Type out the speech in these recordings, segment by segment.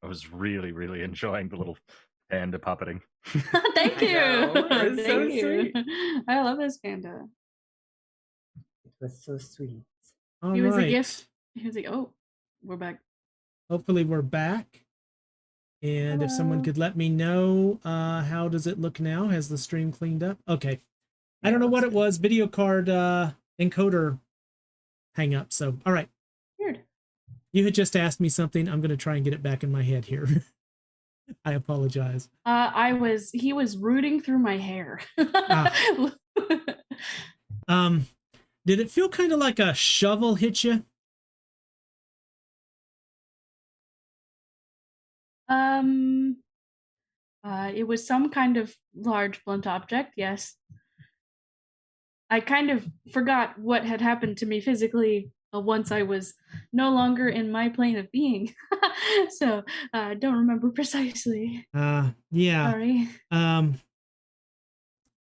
I was really, really enjoying the little panda puppeting. Thank you. It's so Thank you. sweet. I love this panda. It was so sweet. All He was a right. gift. He was like, oh, we're back. Hopefully we're back. And if someone Hello. could let me know, how does it look now? Has the stream cleaned up? Okay. I don't know what it was. Video card encoder hang up. So, all right. Weird. You had just asked me something. I'm going to try and get it back in my head here. I apologize. He was rooting through my hair. Did it feel kind of like a shovel hit you? It was some kind of large blunt object, yes. I kind of forgot what had happened to me physically once I was no longer in my plane of being. So I don't remember precisely. Yeah. Sorry. That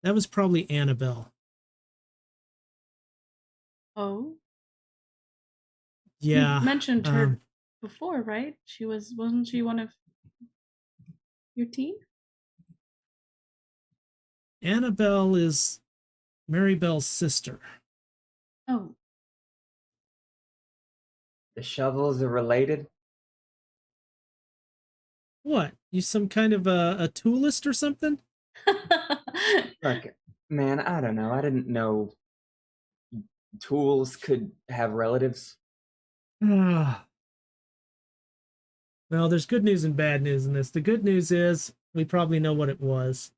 was probably Annabelle. Oh. Yeah. You mentioned her before, right? Wasn't she one of your team? Annabelle is Maribel's sister. Oh. The shovels are related? What? You some kind of a toolist or something? Look, man, I don't know. I didn't know tools could have relatives. Well, there's good news and bad news in this. The good news is we probably know what it was.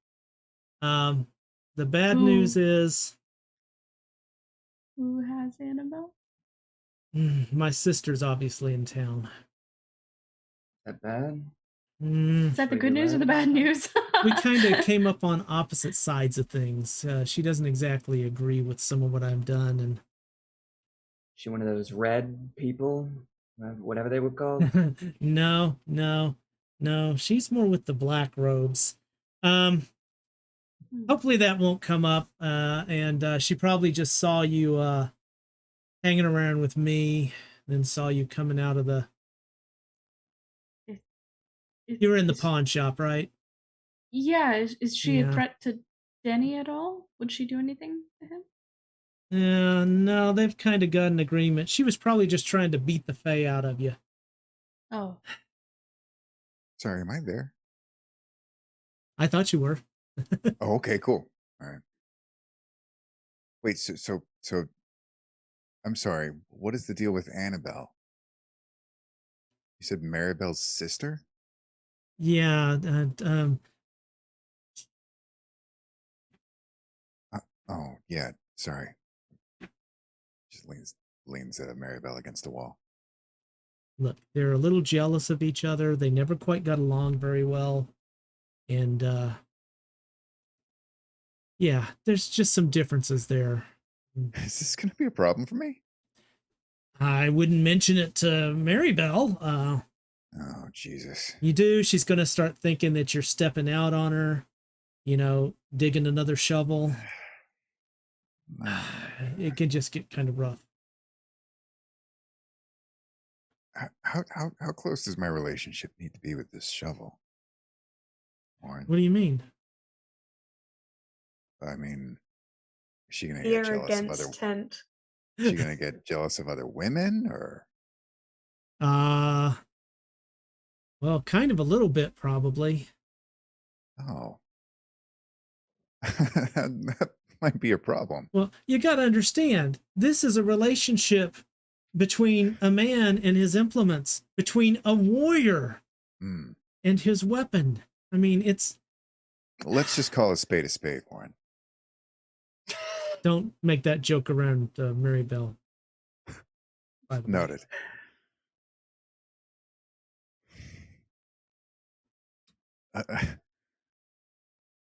The bad news is... Who has Annabelle? My sister's obviously in town. Is that bad? Is that the good news or the bad news? We kind of came up on opposite sides of things. She doesn't exactly agree with some of what I've done, and she one of those red people, whatever they were called. No. She's more with the black robes. Hopefully that won't come up. And she probably just saw you hanging around with me, then saw you coming out of the. You were in the pawn shop, right? Yeah, is she a threat to Denny at all? Would she do anything to him? No, they've kind of got an agreement. She was probably just trying to beat the Fae out of you. Oh. Sorry, am I there? I thought you were. Oh, okay, cool. All right. Wait, so I'm sorry. What is the deal with Annabelle? You said Maribel's sister? Yeah, oh, yeah, sorry. Just leans Maribel against the wall. Look, they're a little jealous of each other. They never quite got along very well. And yeah, there's just some differences there. Is this going to be a problem for me? I wouldn't mention it to Maribel. Oh, Jesus. You do, she's going to start thinking that you're stepping out on her, digging another shovel. It can just get kind of rough. How close does my relationship need to be with this shovel, Warren? What do you mean? I mean, is she gonna get jealous of other? Tent. Is she gonna get jealous of other women, or? Well, kind of a little bit, probably. Oh, that might be a problem. Well, you got to understand, this is a relationship between a man and his implements, between a warrior and his weapon. I mean, it's... Let's just call a spade, Warren. Don't make that joke around Maribel. Noted.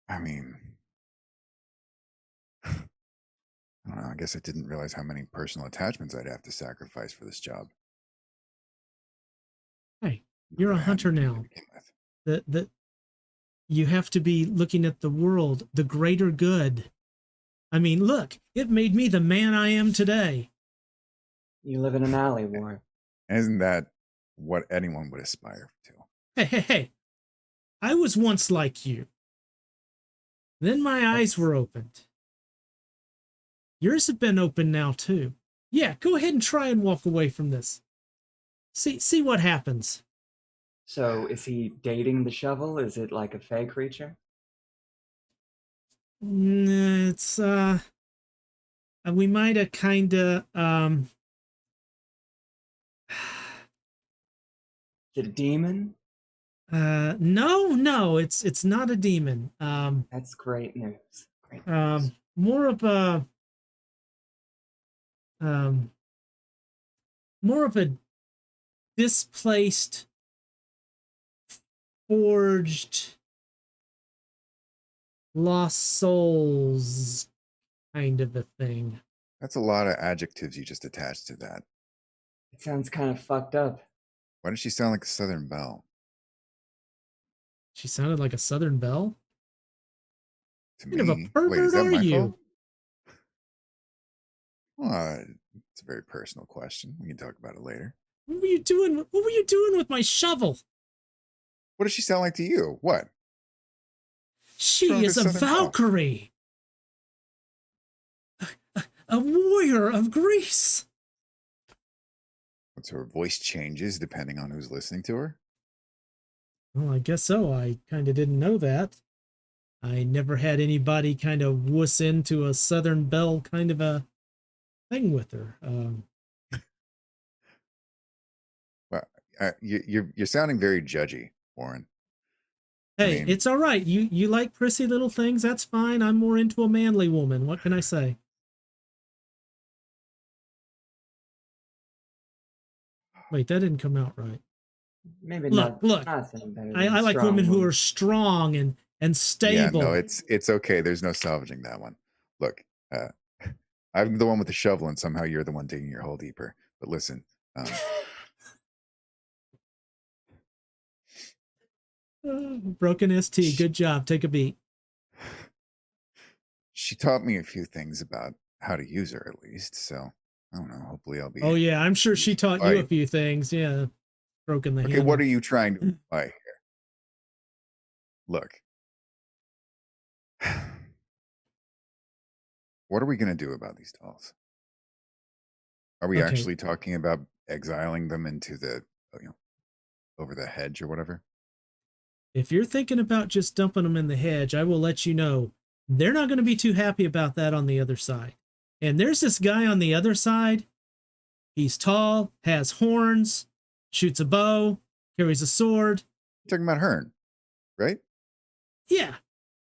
I mean, I don't know. I guess I didn't realize how many personal attachments I'd have to sacrifice for this job. Hey, you're a hunter now. That you have to be looking at the world, the greater good. I mean, look, it made me the man I am today. You live in an alley, Warren. Isn't that what anyone would aspire to? Hey. I was once like you. Then my eyes were opened. Yours have been open now too. Yeah, go ahead and try and walk away from this. See what happens. So, is he dating the shovel? Is it like a fey creature? It's we might have kinda Is it a demon? no, it's not a demon. That's great news. Great news. More of a more of a displaced, forged, lost souls kind of a thing. That's a lot of adjectives you just attached to that. It sounds kind of fucked up. Why does she sound like a Southern Belle? She sounded like a Southern Belle. To What kind of a me. Wait, pervert is that are my you? fault? Well, it's a very personal question. We can talk about it later. What were you doing? What were you doing with my shovel? What does she sound like to you? What? She Wrong is with a Southern Belle? Valkyrie. A warrior of Greece. So her voice changes depending on who's listening to her? Well, I guess so. I kind of didn't know that. I never had anybody kind of wuss into a Southern Belle kind of a thing with her. Well, you're sounding very judgy, Warren. Hey, mean- it's all right. You like prissy little things. That's fine. I'm more into a manly woman. What can I say? Wait, that didn't come out right. Maybe Look. nothing better than I like strong women who woman. are strong and Yeah, stable. no, it's okay. There's no salvaging that one. Look, I'm the one with the shovel, and somehow you're the one digging your hole deeper. But listen, Broken ST. Good job. Take a beat. she taught me a few things about how to use her, at least. So I don't know. Hopefully, I'll be. Oh yeah, I'm sure she taught you a Right. few things. Yeah, broken the Okay, handle. what are you trying to imply here? Look, what are we going to do about these dolls? Are we Okay. actually talking about exiling them into the, over the hedge or whatever? If you're thinking about just dumping them in the hedge, I will let you know they're not going to be too happy about that on the other side. And there's this guy on the other side. He's tall, has horns, shoots a bow, carries a sword. You're talking about Hearn, right? Yeah,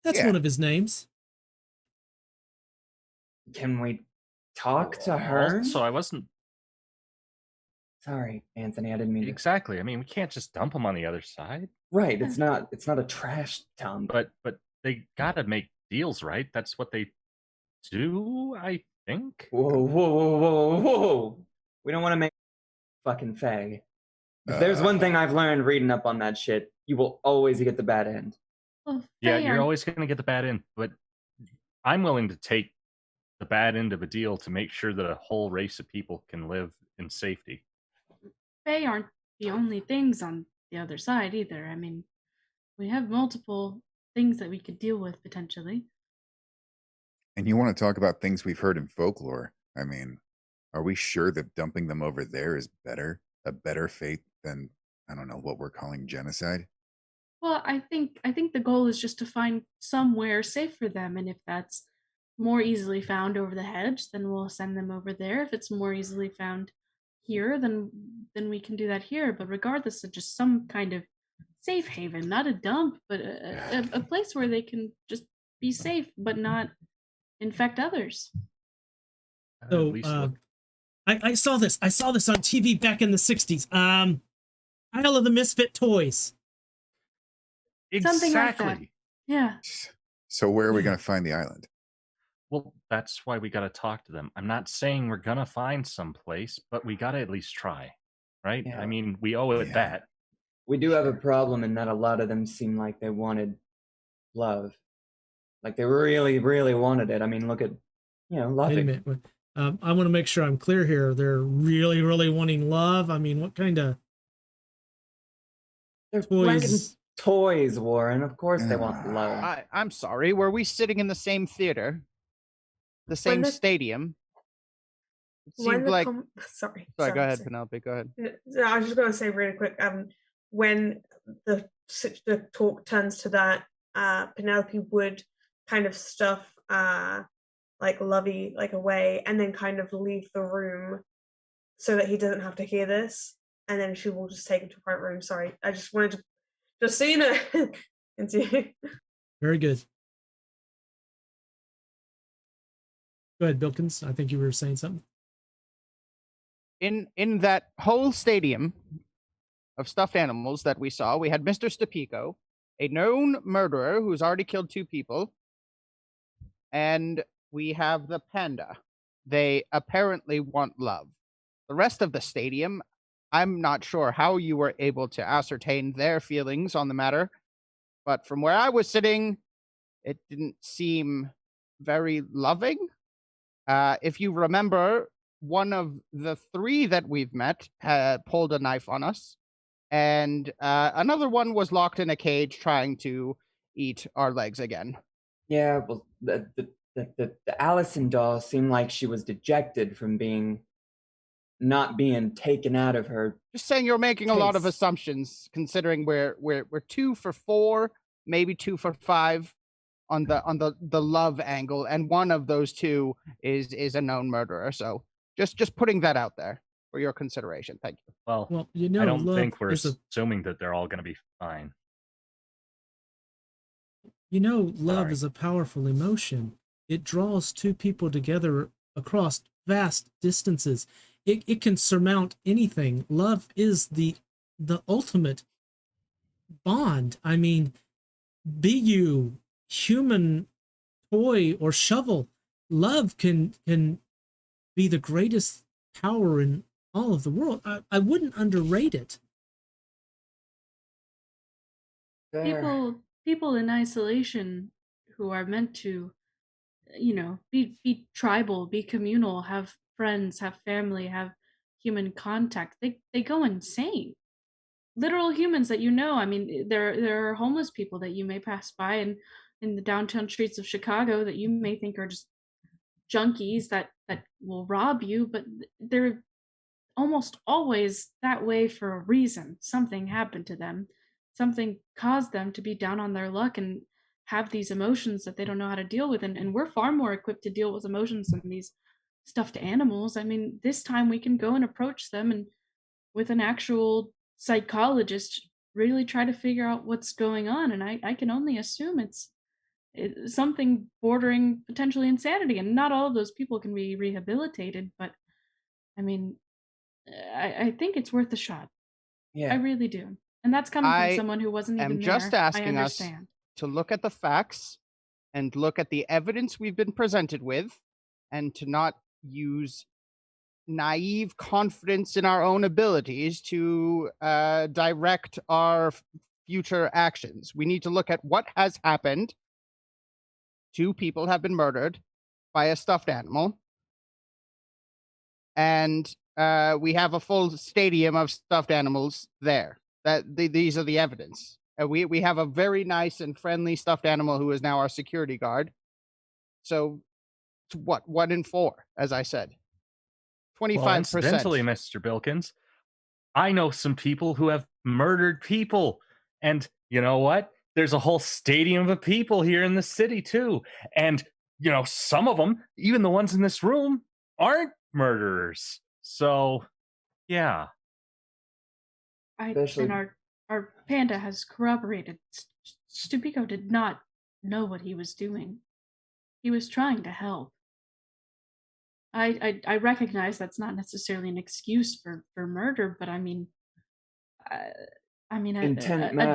that's Yeah. one of his names. Can we talk to her? So I wasn't Sorry, Anthony, I didn't mean to. exactly. I mean, we can't just dump them on the other side. Right, it's not a trash dump. But they gotta make deals, right? That's what they do, I think. Whoa. We don't want to make fucking fag. If there's one thing I've learned reading up on that shit, you will always get the bad end. Well, Yeah, Fae you're aren't- always gonna get the bad end, but I'm willing to take the bad end of a deal to make sure that a whole race of people can live in safety. Fae aren't the only things on the other side either. I mean, we have multiple things that we could deal with potentially. And you want to talk about things we've heard in folklore? I mean, are we sure that dumping them over there is a better fate than, I don't know, what we're calling genocide? Well, I think the goal is just to find somewhere safe for them, and if that's more easily found over the hedge, then we'll send them over there. If it's more easily found here, then we can do that here. But regardless of just some kind of safe haven, not a dump, but a place where they can just be safe but not infect others. So, At least look. I saw this. I saw this on TV back in the 60s. Isle of the Misfit Toys. Something like that. Exactly. Yeah. So where are we Yeah. going to find the island? Well, that's why we got to talk to them. I'm not saying we're gonna find some place, but we got to at least try, right? Yeah. I mean, we owe it Yeah. that. We do have a problem in that a lot of them seem like they wanted love. Like they really, really wanted it. I mean, look at, Wait a Luffy. minute. I want to make sure I'm clear here. They're really, really wanting love. I mean, what kind of They're Toys. toys, Warren. Of course they want love. I'm sorry. Were we sitting in the same theater? The same stadium? It seemed like... Sorry, go ahead, Penelope. Go ahead. I was just going to say really quick. When the talk turns to that, Penelope would kind of stuff like Lovey like away, and then kind of leave the room so that he doesn't have to hear this. And then she will just take him to a private room. Sorry, I just wanted to just so you know. Very good. Go ahead, Bilkins. I think you were saying something. In that whole stadium of stuffed animals that we saw, we had Mr. Stupico, a known murderer who's already killed 2 people, and we have the panda. They apparently want love. The rest of the stadium, I'm not sure how you were able to ascertain their feelings on the matter, but from where I was sitting, it didn't seem very loving. If you remember, one of the 3 that we've met pulled a knife on us, and another one was locked in a cage trying to eat our legs again. Yeah, well, the Allison doll seemed like she was dejected from not being taken out of her. Just saying, you're making a lot of Taste. assumptions, considering we're 2 for 4, maybe 2 for 5 on the love angle, and one of those 2 is a known murderer. So just putting that out there for your consideration. Thank you. Well, you know, I don't love think we're is assuming that they're all going to be fine. You know, love Sorry. is a powerful emotion. It draws 2 people together across vast distances. It can surmount anything. Love is the ultimate bond. I mean, be you human, toy, or shovel, love can be the greatest power in all of the world. I wouldn't underrate it. People in isolation who are meant to, be tribal, be communal, have friends, have family, have human contact, they go insane. Literal humans that I mean, there are homeless people that you may pass by in the downtown streets of Chicago that you may think are just junkies that will rob you, but they're almost always that way for a reason. Something happened to them. Something caused them to be down on their luck and have these emotions that they don't know how to deal with. And we're far more equipped to deal with emotions than these stuffed animals. I mean, this time we can go and approach them and with an actual psychologist really try to figure out what's going on. And I can only assume it's something bordering potentially insanity. And not all of those people can be rehabilitated, but I mean, I think it's worth a shot. Yeah. I really do. And that's coming from someone who wasn't even I'm there. just asking I us understand. to look at the facts and look at the evidence we've been presented with, and to not use naive confidence in our own abilities to direct our future actions. We need to look at what has happened. 2 people have been murdered by a stuffed animal, and we have a full stadium of stuffed animals there. These are the evidence. We have a very nice and friendly stuffed animal who is now our security guard. So, what? 1 in 4, as I said. 25%. Well, incidentally, Mr. Bilkins, I know some people who have murdered people. And you know what? There's a whole stadium of people here in the city, too. And, some of them, even the ones in this room, aren't murderers. So, yeah. And our panda has corroborated. Stupico did not know what he was doing. He was trying to help. I recognize that's not necessarily an excuse for murder, but I mean, a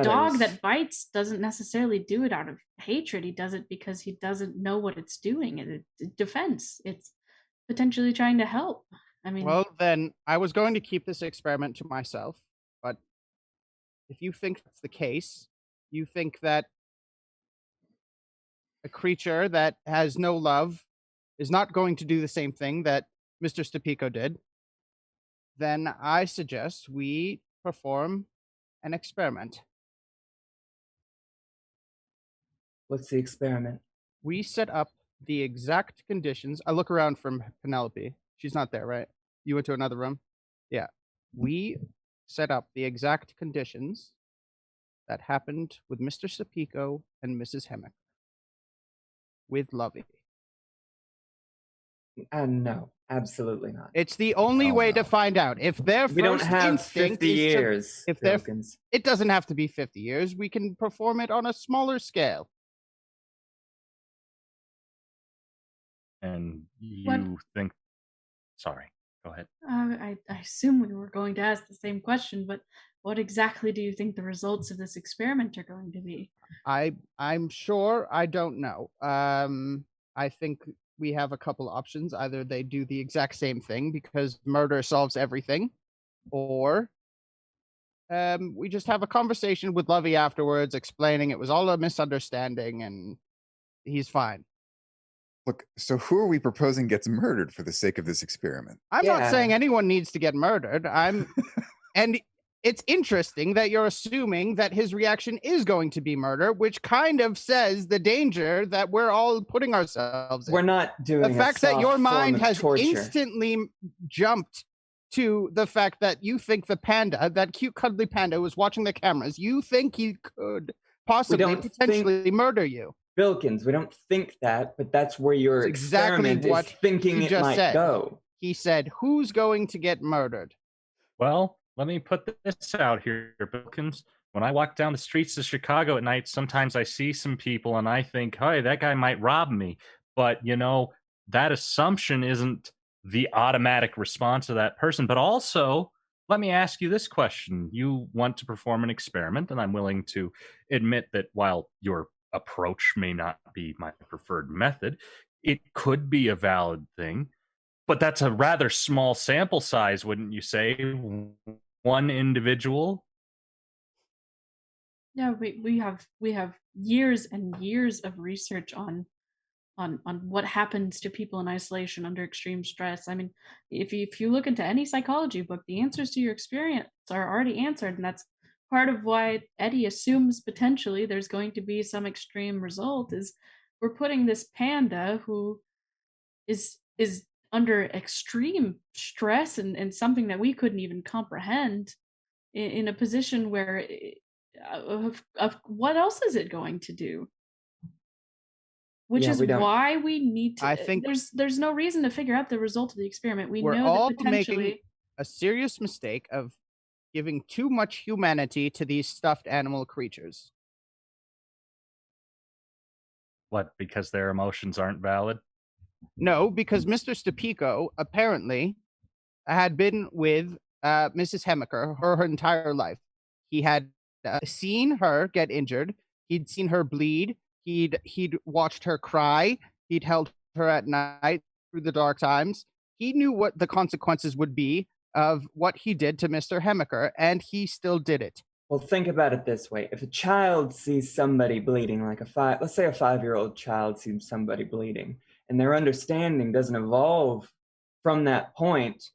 dog that bites doesn't necessarily do it out of hatred. He does it because he doesn't know what it's doing. It's defense. It's potentially trying to help. I mean, well, then I was going to keep this experiment to myself, but if you think that's the case, you think that a creature that has no love is not going to do the same thing that Mr. Stupico did, then I suggest we perform an experiment. What's the experiment? We set up the exact conditions. I look around from Penelope. She's not there, right? You went to another room? Yeah. We set up the exact conditions that happened with Mr. Sapico and Mrs. Hemmick. With Lovey. No, absolutely not. It's the only way to find out. If their We don't first have instinct 50 is to, years, if their, Bilkins. it doesn't have to be 50 years. We can perform it on a smaller scale. And you think... Sorry, go ahead. I assume we were going to ask the same question, but what exactly do you think the results of this experiment are going to be? I'm sure. I don't know. I think we have a couple options. Either they do the exact same thing because murder solves everything, or we just have a conversation with Lovey afterwards, explaining it was all a misunderstanding and he's fine. Look, so who are we proposing gets murdered for the sake of this experiment? I'm not saying anyone needs to get murdered. And it's interesting that you're assuming that his reaction is going to be murder, which kind of says the danger that we're all putting ourselves in. We're not doing the fact that your mind has torture. instantly jumped to the fact that you think the panda, that cute cuddly panda, was watching the cameras. You think he could possibly potentially murder you. Bilkins, we don't think that, but that's where your experiment is thinking it might go. He said, who's going to get murdered? Well, let me put this out here, Bilkins. When I walk down the streets of Chicago at night, sometimes I see some people and I think, hey, that guy might rob me. But, you know, that assumption isn't the automatic response of that person. But also, let me ask you this question. You want to perform an experiment, and I'm willing to admit that while your approach may not be my preferred method, it could be a valid thing. But that's a rather small sample size, wouldn't you say? One individual? Yeah, we have years and years of research on what happens to people in isolation under extreme stress. I mean, if you look into any psychology book, the answers to your experience are already answered, and that's part of why Eddie assumes potentially there's going to be some extreme result. Is we're putting this panda who is under extreme stress and something that we couldn't even comprehend in a position where of what else is it going to do? Which is why we need to. I think there's no reason to figure out the result of the experiment. We're know all that potentially making a serious mistake of giving too much humanity to these stuffed animal creatures. What, because their emotions aren't valid? No, because Mr. Stapico apparently had been with Mrs. Hemmicker her entire life. He had seen her get injured. He'd seen her bleed. He'd watched her cry. He'd held her at night through the dark times. He knew what the consequences would be of what he did to Mr. Hemmicker, and he still did it. Well, think about it this way. If a child sees somebody bleeding, like let's say a 5-year-old child sees somebody bleeding, and their understanding doesn't evolve from that point,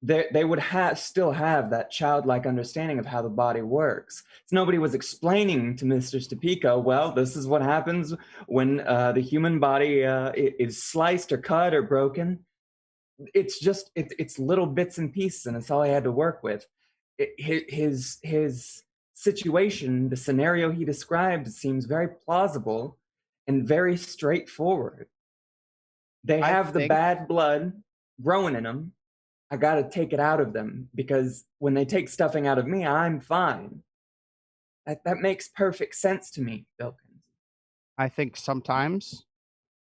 they would still have that childlike understanding of how the body works. So nobody was explaining to Mr. Stapico, well, this is what happens when the human body is sliced or cut or broken. It's just, it's little bits and pieces, and it's all he had to work with. His situation, the scenario he described, seems very plausible and very straightforward. They have the bad blood growing in them. I got to take it out of them, because when they take stuffing out of me, I'm fine. That makes perfect sense to me, Bilkins. I think sometimes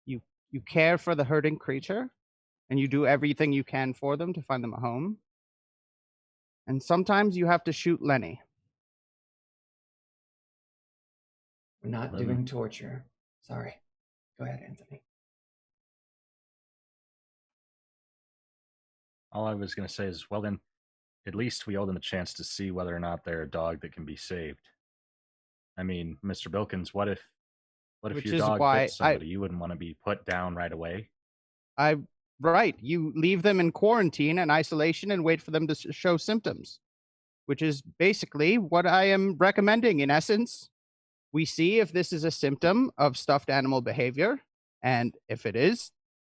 you care for the hurting creature and you do everything you can for them to find them a home. And sometimes you have to shoot Lenny. We're not doing torture. Sorry. Go ahead, Anthony. All I was going to say is, well, then, at least we owe them a chance to see whether or not they're a dog that can be saved. I mean, Mr. Bilkins, what if your dog bit somebody? You wouldn't want to be put down right away? Right. You leave them in quarantine and isolation and wait for them to show symptoms. which is basically what I am recommending. In essence, we see if this is a symptom of stuffed animal behavior, and if it is,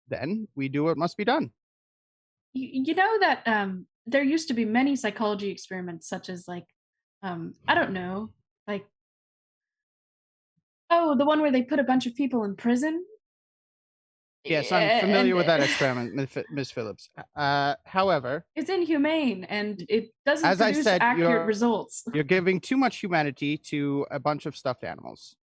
then we do what must be done. You know that there used to be many psychology experiments, such as like, I don't know, like, oh, the one where they put a bunch of people in prison. Yes, I'm familiar with that and experiment, Ms. Phillips. However, it's inhumane and it doesn't as I produce said, accurate results. you're giving too much humanity to a bunch of stuffed animals.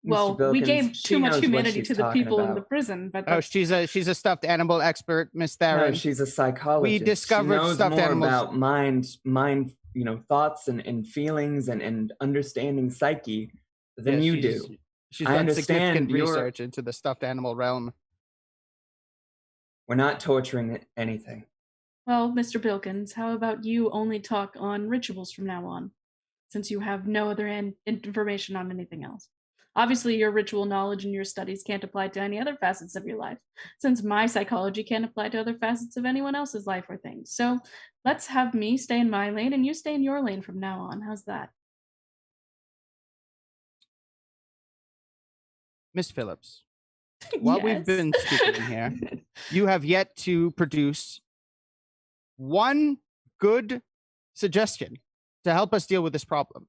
Well, Mr. we Bilkins, gave she too much knows what humanity she's to the talking people in the about. prison, but Oh, that's, she's a stuffed animal expert, Miss Theron. No, she's a psychologist. discovered she knows stuffed more animals. about mind, thoughts and feelings and understanding psyche than Yeah, you she's- do. She's I done understand significant your- research into the stuffed animal realm. We're not torturing anything. well, Mr. Bilkins, how about you only talk on rituals from now on, since you have no other information on anything else? Obviously, your ritual knowledge and your studies can't apply to any other facets of your life, since my psychology can't apply to other facets of anyone else's life or things. So let's have me stay in my lane and you stay in your lane from now on. How's that? Miss Phillips, while we've been speaking here, you have yet to produce one good suggestion to help us deal with this problem.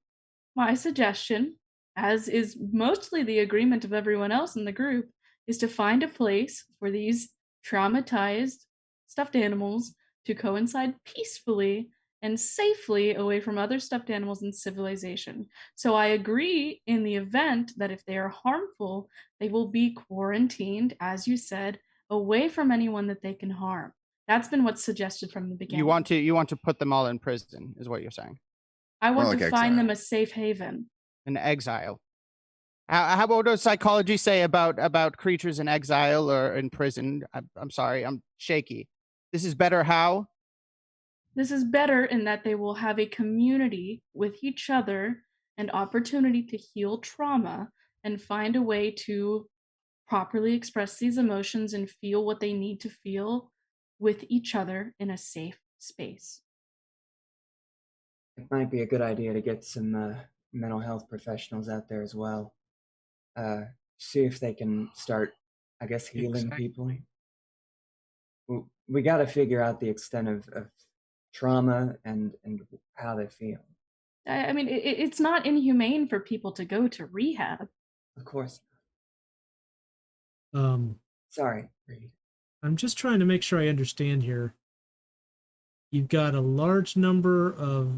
My suggestion, as is mostly the agreement of everyone else in the group, is to find a place for these traumatized stuffed animals to coincide peacefully and safely away from other stuffed animals in civilization. So I agree in the event that if they are harmful, they will be quarantined, as you said, away from anyone that they can harm. That's been what's suggested from the beginning. You want to put them all in prison, is what you're saying. I want More to like find exile. them a safe haven. In exile. How does psychology say about creatures in exile or in prison? I'm sorry, I'm shaky. This is better how? This is better in that they will have a community with each other and opportunity to heal trauma and find a way to properly express these emotions and feel what they need to feel with each other in a safe space. It might be a good idea to get some mental health professionals out there as well. See if they can start, I guess, healing Exactly. people. We got to figure out the extent of trauma and how they feel. I mean, it's not inhumane for people to go to rehab. Of course. Sorry, Reed. I'm just trying to make sure I understand here. You've got a large number of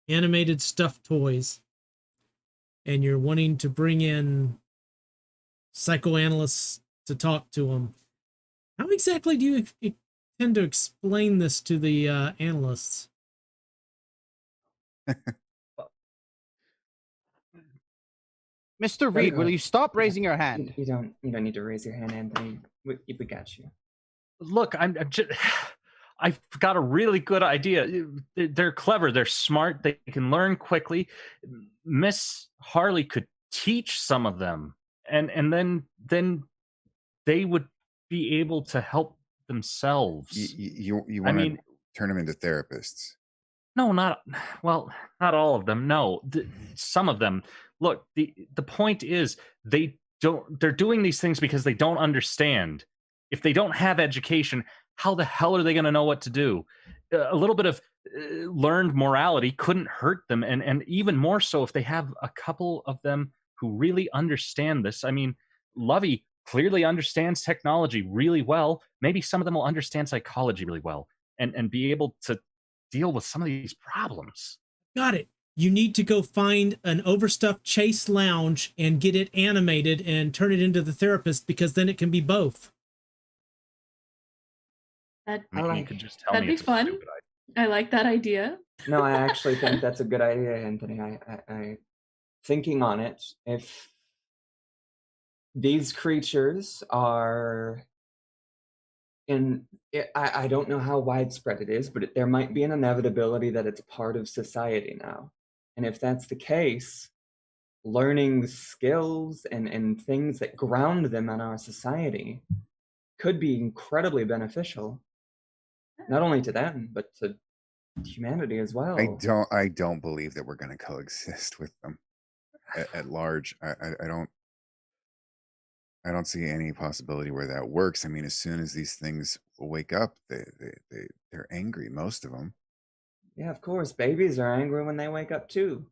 animated stuffed toys, and you're wanting to bring in psychoanalysts to talk to them. How exactly do you intend to explain this to the analysts? Mr. Reed, will you stop raising your hand? You don't need to raise your hand, Anthony. We got you. Look, I'm just, I've got a really good idea. They're clever. They're smart. They can learn quickly. Miss Harley could teach some of them, and then they would be able to help themselves. You want to turn them into therapists? No, not all of them. No, some of them. Look, the point is they're doing these things because they don't understand. If they don't have education, how the hell are they going to know what to do? A little bit of learned morality couldn't hurt them, and even more so if they have a couple of them who really understand this. I mean, Lovey clearly understands technology really well. Maybe some of them will understand psychology really well and be able to deal with some of these problems. Got it. You need to go find an overstuffed Chase lounge and get it animated and turn it into the therapist, because then it can be both. You could just tell That'd me be it's a fun. stupid idea. I like that idea. No, I actually think that's a good idea, Anthony. I thinking on it, if these creatures are I don't know how widespread it is, but there might be an inevitability that it's part of society now. And if that's the case, learning skills and things that ground them in our society could be incredibly beneficial, not only to them, but to humanity as well. I don't believe that we're going to coexist with them at large. I don't see any possibility where that works. I mean, as soon as these things wake up, they're angry, most of them. Yeah, of course. Babies are angry when they wake up too.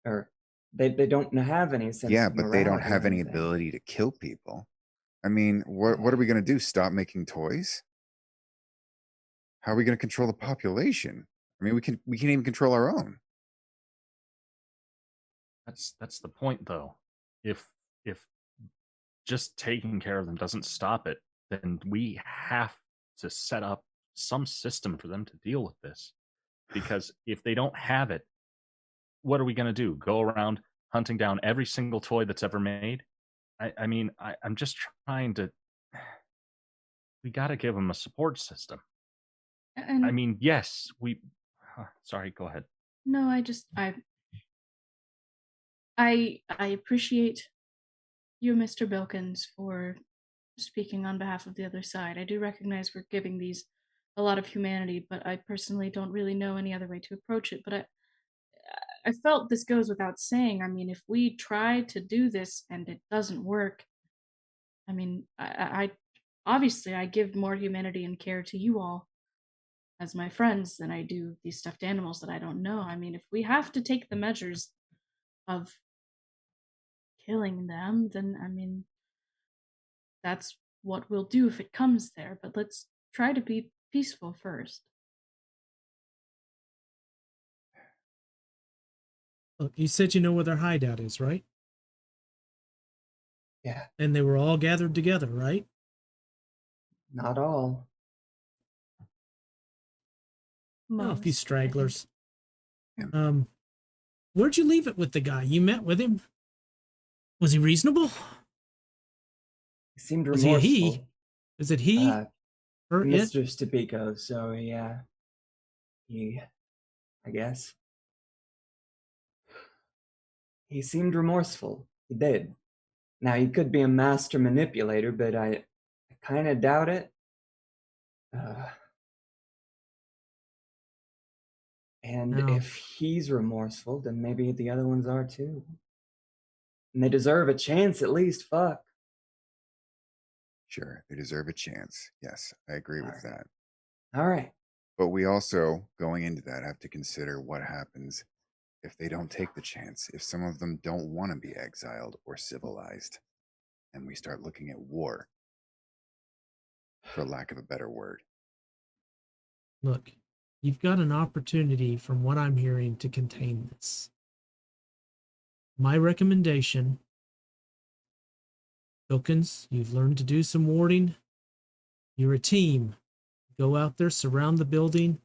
Or they don't have any sense Yeah, of but they don't morality or have any anything. ability to kill people. I mean, what are we going to do? Stop making toys? How are we going to control the population? I mean, we can't even control our own. That's the point, though. If just taking care of them doesn't stop it, then we have to set up some system for them to deal with this. Because if they don't have it, what are we going to do? Go around hunting down every single toy that's ever made? I mean, I'm just trying to. We got to give them a support system. And I mean, yes, we. Sorry, go ahead. no, I appreciate you, Mr. Bilkins, for speaking on behalf of the other side. I do recognize we're giving these a lot of humanity, but I personally don't really know any other way to approach it. But I felt this goes without saying. I mean, if we try to do this and it doesn't work, I mean, I obviously I give more humanity and care to you all as my friends than I do these stuffed animals that I don't know. I mean, if we have to take the measures of killing them, then I mean, that's what we'll do if it comes there. But let's try to be peaceful first. Look, you said you know where their hideout is, right? Yeah, And they were all gathered together, right? not all. Oh, a few Most, I think. stragglers. Where'd you leave it with the guy? You met with him? Was he reasonable? He seemed Was he a remorseful. he? Is it he or it? Mr. Stupico, so yeah. I guess. He seemed remorseful. He did. Now, he could be a master manipulator, but I kind of doubt it. And No. if he's remorseful, then maybe the other ones are too. And they deserve a chance at least, fuck. Sure, they deserve a chance. Yes, I agree with that. All right. But we also, going into that, have to consider what happens if they don't take the chance, if some of them don't want to be exiled or civilized, and we start looking at war, for lack of a better word. Look, you've got an opportunity, from what I'm hearing, to contain this. My recommendation, Bilkins, you've learned to do some warding. You're a team. Go out there, surround the building,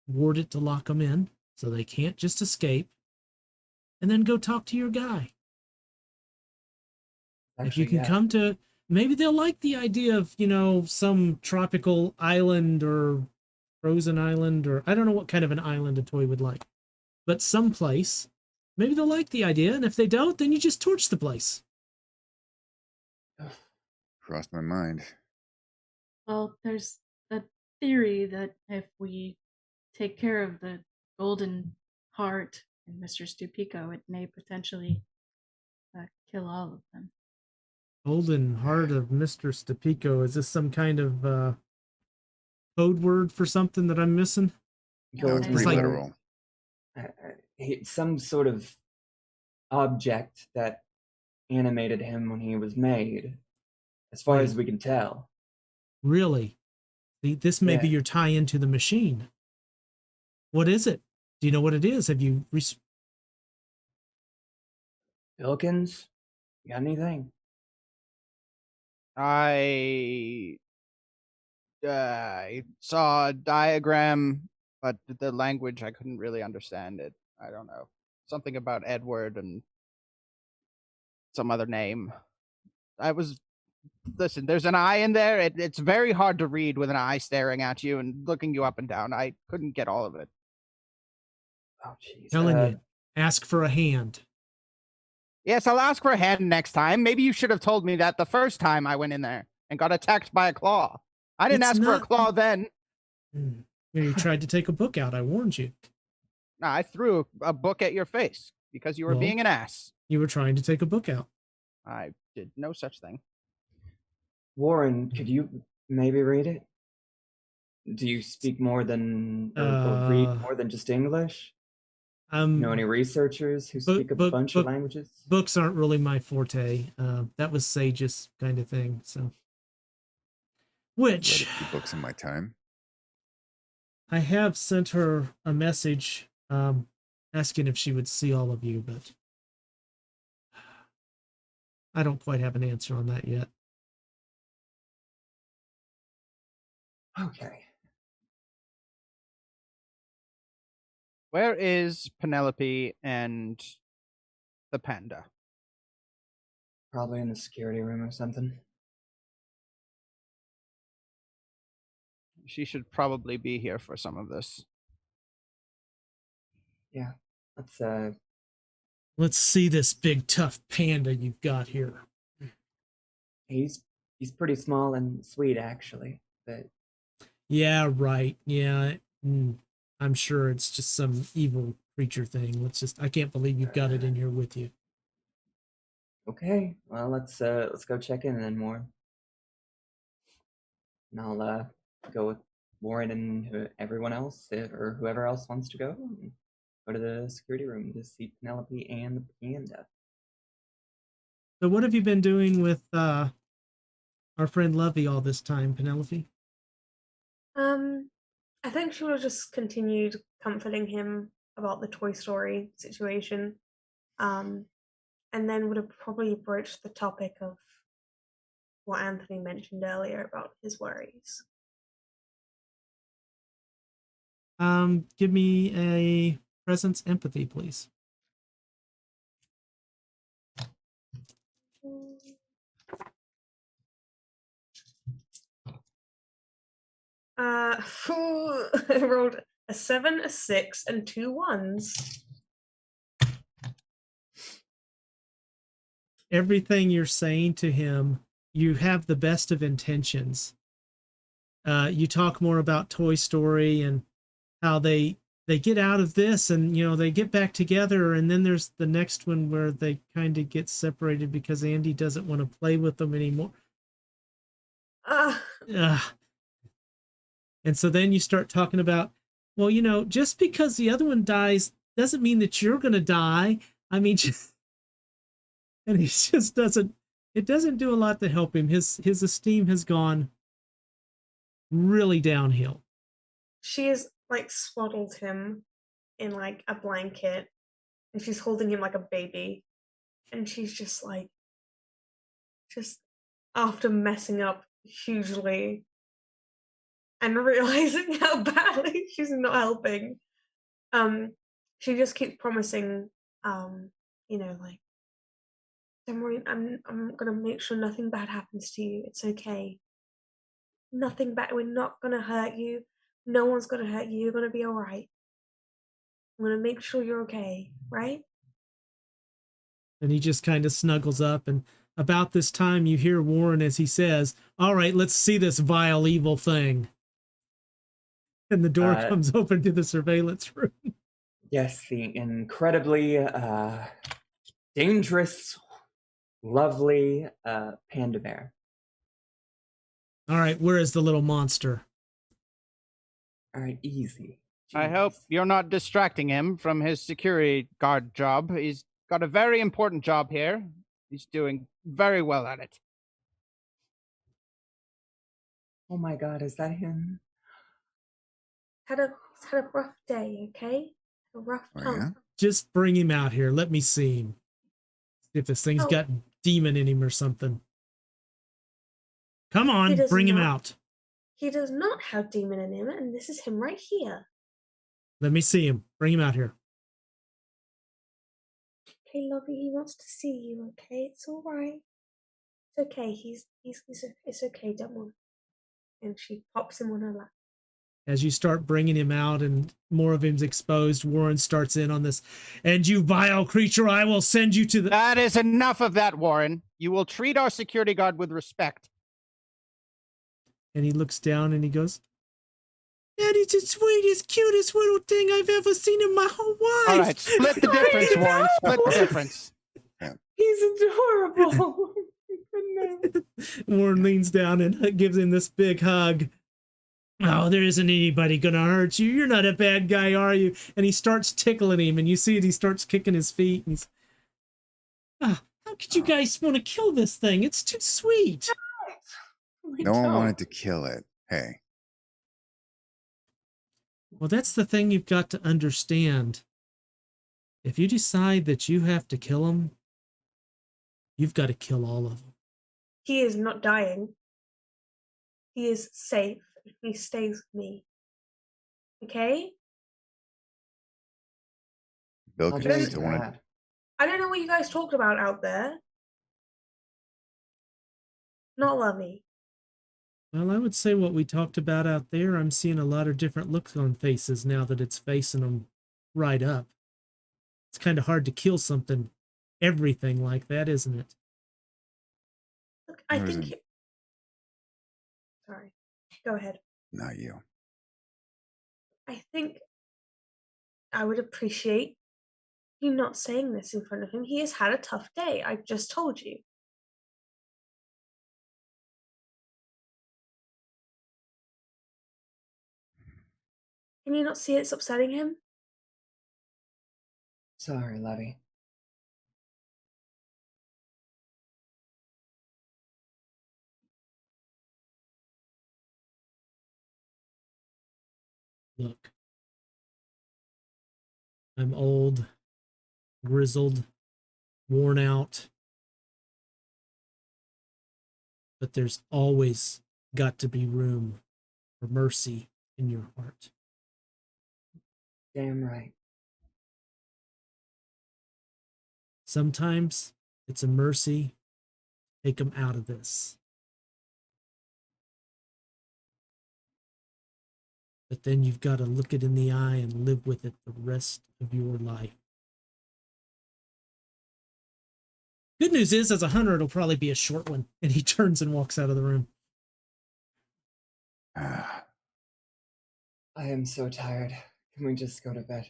ward it to lock them in so they can't just escape, and then go talk to your guy. Actually, if you can yeah. come to, maybe they'll like the idea of, some tropical island or frozen island, or I don't know what kind of an island a toy would like, but someplace, maybe they'll like the idea. And if they don't, then you just torch the place. Crossed my mind. Well, there's a theory that if we take care of the golden heart and Mr. Stupico, it may potentially kill all of them. Golden heart of Mr. Stupico. Is this some kind of code word for something that I'm missing? No, it's It's pretty like- literal. Some sort of object that animated him when he was made, as far as we can tell. Really? This may be Yeah. your tie into the machine. What is it? Do you know what it is? Have you... Bilkins, you got anything? I saw a diagram, but the language, I couldn't really understand it. I don't know. Something about Edward and some other name. Listen, there's an eye in there. It's very hard to read with an eye staring at you and looking you up and down. I couldn't get all of it. Oh, jeez. Telling you, ask for a hand. Yes, I'll ask for a hand next time. Maybe you should have told me that the first time I went in there and got attacked by a claw. I didn't It's ask for a not- claw then. You tried to take a book out. I warned you. Nah, I threw a book at your face because you were Well, being an ass. You were trying to take a book out. I did no such thing. Warren, could you maybe read it? Do you speak more than or read more than just English? You know any researchers who speak a bunch of languages? Books aren't really my forte. That was Sage's kind of thing. So, which Read a few books in my time. I have sent her a message asking if she would see all of you, but I don't quite have an answer on that yet. Okay. Where is Penelope and the panda? Probably in the security room or something. She should probably be here for some of this. Yeah. Let's see this big tough panda you've got here. He's pretty small and sweet actually, but yeah, right. Yeah. I'm sure it's just some evil creature thing. I can't believe you've got it in here with you. Okay. Well, let's go check in then, Warren. And I'll go with Warren and everyone else, or whoever else wants to go. Go to the security room to see Penelope and the panda. So what have you been doing with our friend Lovey all this time, Penelope? I think she would have just continued comforting him about the Toy Story situation. And then would have probably broached the topic of what Anthony mentioned earlier about his worries. Give me a presence empathy, please. I rolled a 7, a 6, and 2 1s. Everything you're saying to him, you have the best of intentions. You talk more about Toy Story and how they get out of this and, they get back together. And then there's the next one where they kind of get separated because Andy doesn't want to play with them anymore. And so then you start talking about, well, just because the other one dies doesn't mean that you're going to die. I mean, and he just it doesn't do a lot to help him. His esteem has gone really downhill. She has swaddled him in a blanket, and she's holding him like a baby, and she's just after messing up hugely and realizing how badly she's not helping, she just keeps promising, don't worry, I'm gonna make sure nothing bad happens to you. It's okay. Nothing bad. We're not gonna hurt you. No one's gonna hurt you. You're gonna be all right. I'm gonna make sure you're okay, right? And he just kind of snuggles up. And about this time, you hear Warren as he says, "All right, let's see this vile, evil thing." And the door comes open to the surveillance room. Yes, the incredibly dangerous, lovely panda bear. All right, where is the little monster? All right, easy. Jeez. I hope you're not distracting him from his security guard job. He's got a very important job here. He's doing very well at it. Oh my God, is that him? He's had a rough day, okay? A rough time. Yeah? Just bring him out here. Let me see him. See if this thing's got demon in him or something. Come on, bring him out. He does not have demon in him, and this is him right here. Let me see him. Bring him out here. Okay, Lovey, he wants to see you, okay? It's all right. It's okay. It's okay, don't worry. And she pops him on her lap. As you start bringing him out and more of him's exposed, Warren starts in on this. "And you vile creature, I will send you to the..." That is enough of that, Warren. You will treat our security guard with respect. And he looks down and he goes, That is the sweetest, cutest little thing I've ever seen in my whole life. All right, split the difference, Warren. Split the difference. He's adorable. Goodness. Warren leans down and gives him this big hug. Oh, there isn't anybody gonna hurt you. You're not a bad guy, are you? And he starts tickling him, and you see it, he starts kicking his feet. And he's, how could you guys want to kill this thing? It's too sweet. No one wanted to kill it. Hey. Well, that's the thing you've got to understand. If you decide that you have to kill him, you've got to kill all of them. He is not dying. He is safe if he stays with me. Okay? Bill I'll could drink still want to. that. I don't know what you guys talked about out there. Not Lovey. Well, I would say what we talked about out there, I'm seeing a lot of different looks on faces now that it's facing them right up. It's kind of hard to kill something, everything like that, isn't it? Look, I No, think. isn't. Sorry. Go ahead. Not you. I think I would appreciate you not saying this in front of him. He has had a tough day. I just told you. Can you not see it's upsetting him? Sorry, Levy. Look, I'm old, grizzled, worn out, but there's always got to be room for mercy in your heart. Damn right. Sometimes it's a mercy. Take them out of this. But then you've got to look it in the eye and live with it the rest of your life. Good news is, as a hunter, it'll probably be a short one. And he turns and walks out of the room. I am so tired. Can we just go to bed?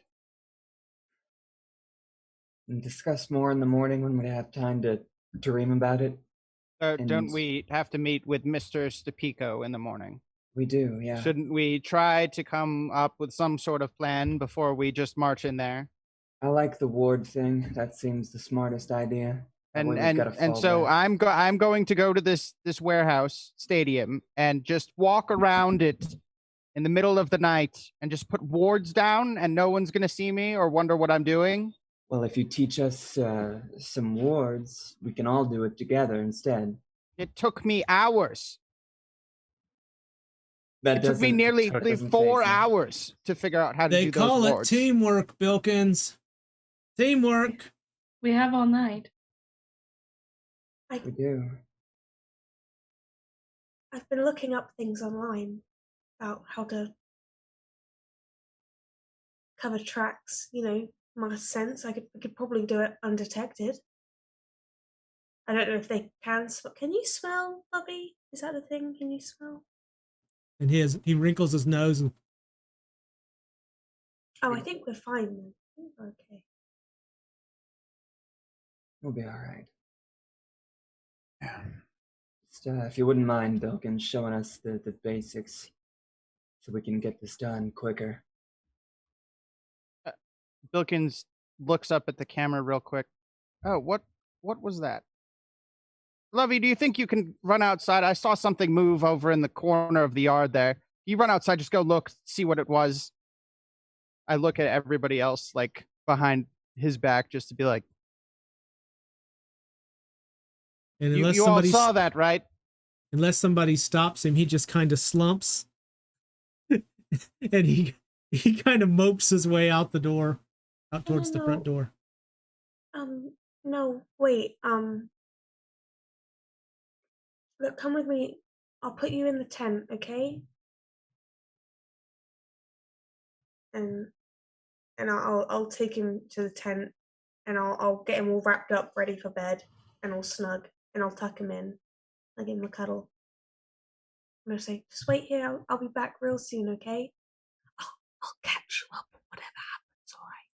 And discuss more in the morning when we have time to dream about it? Don't And- we have to meet with Mr. Stupico in the morning? We do, yeah. Shouldn't we try to come up with some sort of plan before we just march in there? I like the ward thing. That seems the smartest idea. That way we've got a And so fallback. I'm going to go to this warehouse stadium and just walk around it in the middle of the night and just put wards down, and no one's gonna see me or wonder what I'm doing. Well, if you teach us some wards, we can all do it together instead. It took me hours. That It took me doesn't- nearly doesn't 4 faze me. hours to figure out how to They do call those it wards. teamwork, Bilkins. Teamwork. We have all night. We do. I've been looking up things online about how to cover tracks. You know, my sense. I could probably do it undetected. I don't know if they can. Can you smell, Bobby? Is that a thing? Can you smell? And he wrinkles his nose and Oh, I think we're fine then. I think we're okay. We'll be all right. Yeah. Just, if you wouldn't mind, Bilkin, showing us the basics so we can get this done quicker. Bilkins looks up at the camera real quick. Oh, what was that? Lovey, do you think you can run outside? I saw something move over in the corner of the yard there. You run outside, just go look, see what it was. I look at everybody else, like, behind his back, just to be like, and you all saw that, right? Unless somebody stops him, he just kind of slumps. And he kind of mopes his way out the door, out towards the front door. No, wait. Look, come with me. I'll put you in the tent, okay? And I'll take him to the tent, and I'll get him all wrapped up, ready for bed, and all snug, and I'll tuck him in. I'll give him a cuddle. I'm gonna say, just wait here. I'll be back real soon, okay? I'll catch you up whatever happens, alright?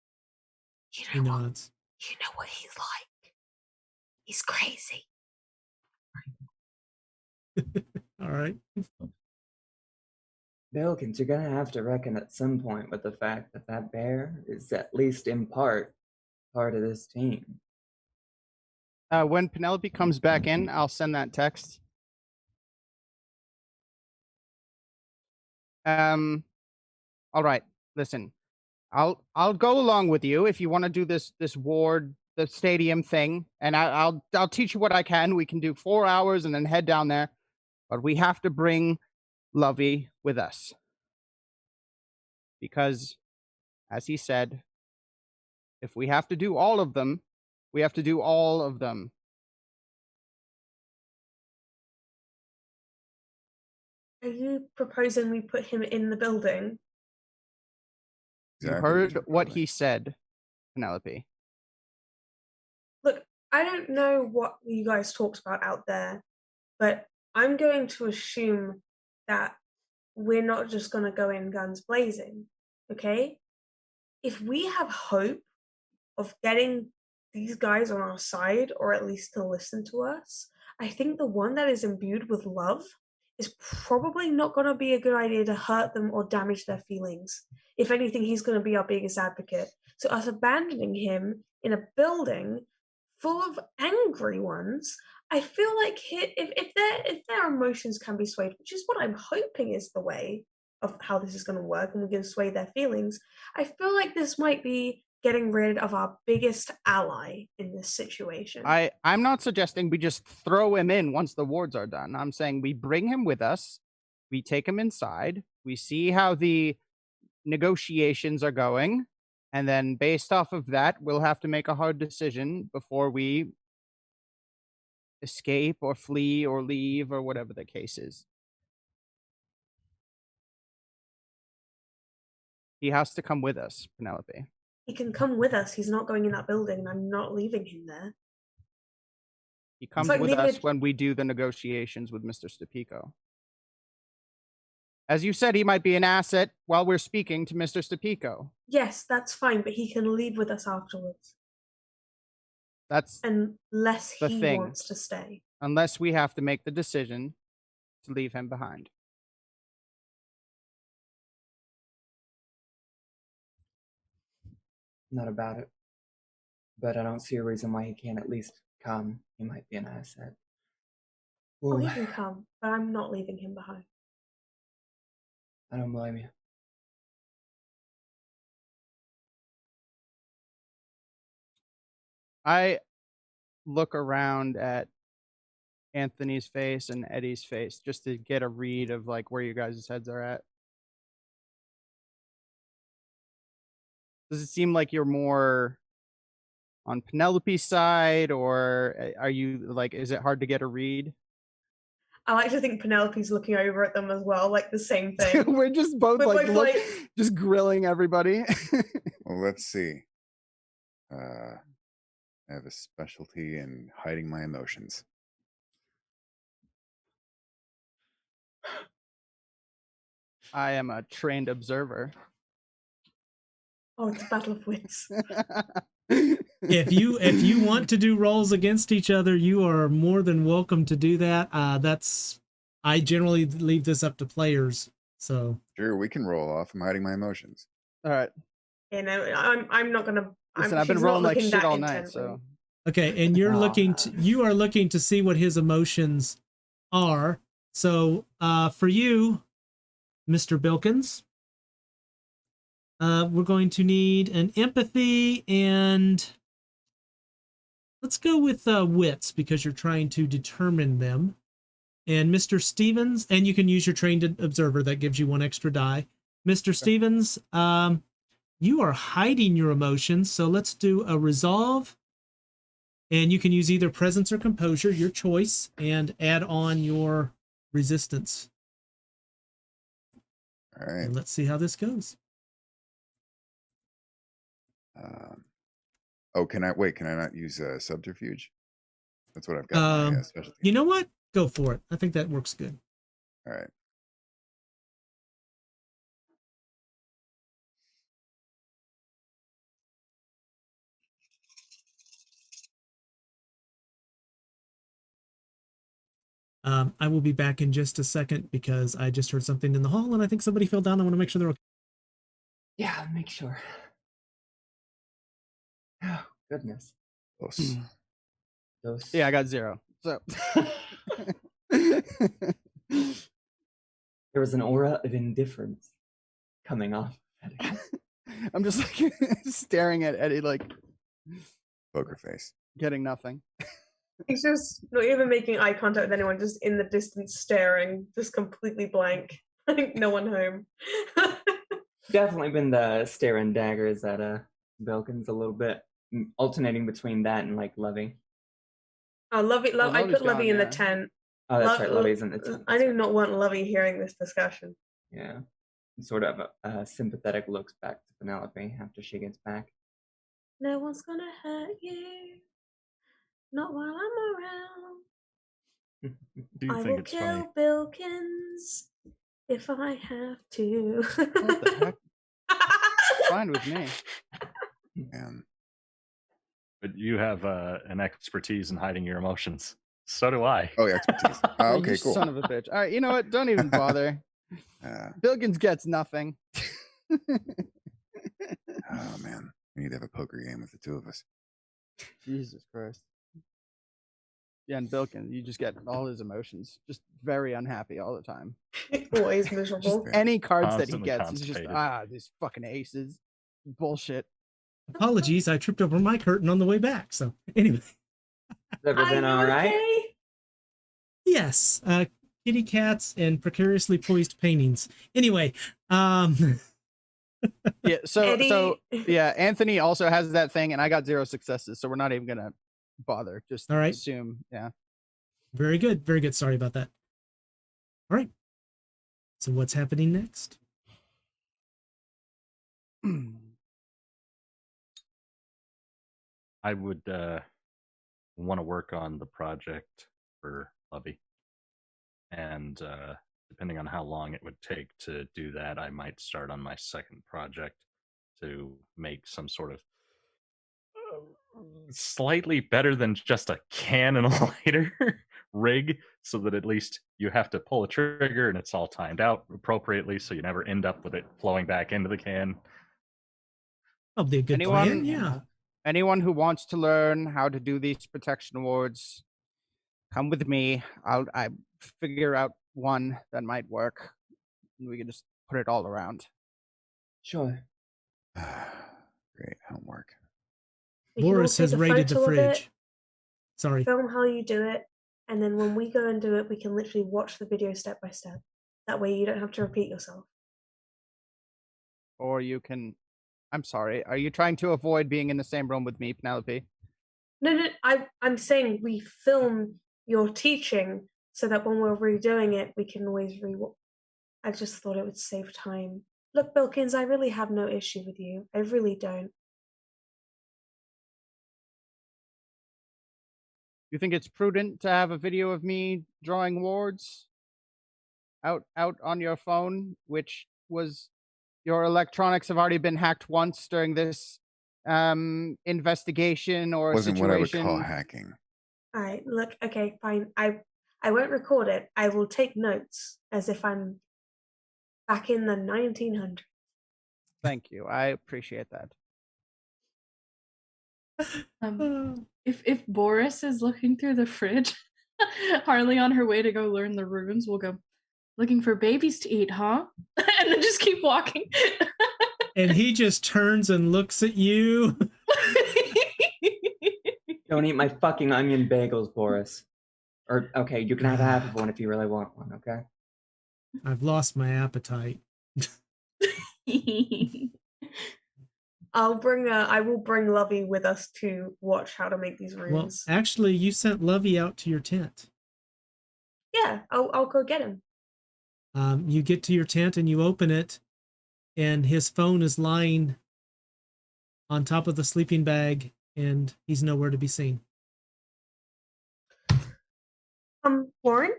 He nods. You know what he's like. He's crazy. All right. Bilkins, you're gonna have to reckon at some point with the fact that that bear is at least in part of this team. When Penelope comes back in, I'll send that text. All right. Listen, I'll go along with you if you want to do the stadium thing, and I'll teach you what I can. We can do 4 hours and then head down there, but we have to bring Lovey with us because, as he said, if we have to do all of them, we have to do all of them. Are you proposing we put him in the building? You Exactly heard you're what doing. he said, Penelope. Look, I don't know what you guys talked about out there, but I'm going to assume that we're not just going to go in guns blazing, okay? If we have hope of getting these guys on our side, or at least to listen to us, I think the one that is imbued with love is probably not going to be a good idea to hurt them or damage their feelings. If anything, he's going to be our biggest advocate. So us abandoning him in a building full of angry ones, I feel like if their emotions can be swayed, which is what I'm hoping is the way of how this is going to work, and we can sway their feelings, I feel like this might be getting rid of our biggest ally in this situation. I'm not suggesting we just throw him in once the wards are done. I'm saying we bring him with us, we take him inside, we see how the negotiations are going, and then based off of that, we'll have to make a hard decision before we escape or flee or leave or whatever the case is. He has to come with us, Penelope. He can come with us. He's not going in that building, and I'm not leaving him there. He comes like with leaving us it- when we do the negotiations with Mr. Stupico. As you said, he might be an asset while we're speaking to Mr. Stupico. Yes, that's fine, but he can leave with us afterwards. That's unless the he thing. wants to stay. Unless we have to make the decision to leave him behind. Not about it. But I don't see a reason why he can't at least come. He might be an asset. Oh, Ooh, he can come, but I'm not leaving him behind. I don't blame you. I look around at Anthony's face and Eddie's face just to get a read of like where you guys' heads are at. Does it seem like you're more on Penelope's side, or are you like, is it hard to get a read? I like to think Penelope's looking over at them as well, like the same thing. We're just both We're like, both just grilling everybody. Well, let's see. I have a specialty in hiding my emotions. I am a trained observer. Oh, it's a battle of wits. If you want to do rolls against each other, you are more than welcome to do that. I generally leave this up to players. So Sure, we can roll off. I'm hiding my emotions. All right. You know, I'm not gonna. Listen, I've been she's not rolling like looking shit that all night, intently. so okay, and you are looking to see what his emotions are. So for you, Mr. Bilkins, we're going to need an empathy, and let's go with wits because you're trying to determine them. And Mr. Stevens, and you can use your trained observer, that gives you 1 extra die. Mr. Stevens, you are hiding your emotions, so let's do a resolve. And you can use either presence or composure, your choice, and add on your resistance. All right. And let's see how this goes. Oh, can I wait? Can I not use subterfuge? That's what I've got. My specialty. You know what? Go for it. I think that works good. All right. I will be back in just a second because I just heard something in the hall and I think somebody fell down. I want to make sure they're okay. Yeah, make sure. Oh, goodness. Close. Those... Yeah, I got 0. So There was an aura of indifference coming off. I'm just like staring at Eddie, like Poker face. getting nothing. He's just not even making eye contact with anyone, just in the distance staring, just completely blank. Like no one home. Definitely been the stare and daggers at Belkins a little bit, alternating between that and like Lovey. Oh, Lovey! Well, I Lovey's put Lovey gone, in the yeah. tent. Oh, that's right, Lovey's in the tent. I do not want Lovey hearing this discussion. Yeah. Sort of sympathetic looks back to Penelope after she gets back. No one's gonna hurt you. Not while I'm around. Do you I think will it's funny? kill Bilkins if I have to. What the heck? Fine with me. And But you have an expertise in hiding your emotions. So do I. oh, yeah, expertise. Oh, Okay, you cool. son of a bitch. All right, you know what? Don't even bother. Bilkins gets nothing. Oh man, we need to have a poker game with the two of us. Jesus Christ. Yeah, and Bilkins, you just get all his emotions. Just very unhappy all the time. Always Just miserable. any cards that he Constantly gets, he's just, constipated. these fucking aces. Bullshit. Apologies, I tripped over my curtain on the way back. So anyway, Everything all right? Okay? yes, kitty cats and precariously poised paintings. Anyway, Yeah, so Eddie- yeah, Anthony also has that thing, and I got 0 successes, so we're not even gonna bother. Just All right. assume, yeah. very good, very good. Sorry about that. All right. So what's happening next? I would want to work on the project for Lovey. And depending on how long it would take to do that, I might start on my second project to make some sort of slightly better than just a can and a lighter rig, so that at least you have to pull a trigger and it's all timed out appropriately, so you never end up with it flowing back into the can. Probably a good plan. Yeah. Anyone who wants to learn how to do these protection wards, come with me. I figure out one that might work, and we can just put it all around. Sure. Great homework. We can all Boris take has a raided the photo of it, fridge. Sorry. film how you do it, and then when we go and do it, we can literally watch the video step by step. That way you don't have to repeat yourself. Or you can. I'm sorry. Are you trying to avoid being in the same room with me, Penelope? No, I'm saying we film your teaching so that when we're redoing it, we can always re-watch. I just thought it would save time. Look, Bilkins, I really have no issue with you. I really don't. You think it's prudent to have a video of me drawing wards out on your phone, which was your electronics have already been hacked once during this investigation or Wasn't situation? what I would call hacking. All right, look, okay, fine. I won't record it. I will take notes as if I'm back in the 1900s. Thank you. I appreciate that. If Boris is looking through the fridge, Harley on her way to go learn the runes will go, looking for babies to eat, huh? And then just keep walking. And he just turns and looks at you. Don't eat my fucking onion bagels, Boris. Or, okay, you can have half of one if you really want one, okay? I've lost my appetite. I will bring Lovey with us to watch how to make these Well, runes. actually, you sent Lovey out to your tent. Yeah, I'll go get him. You get to your tent and you open it, and his phone is lying on top of the sleeping bag, and he's nowhere to be seen. Warren,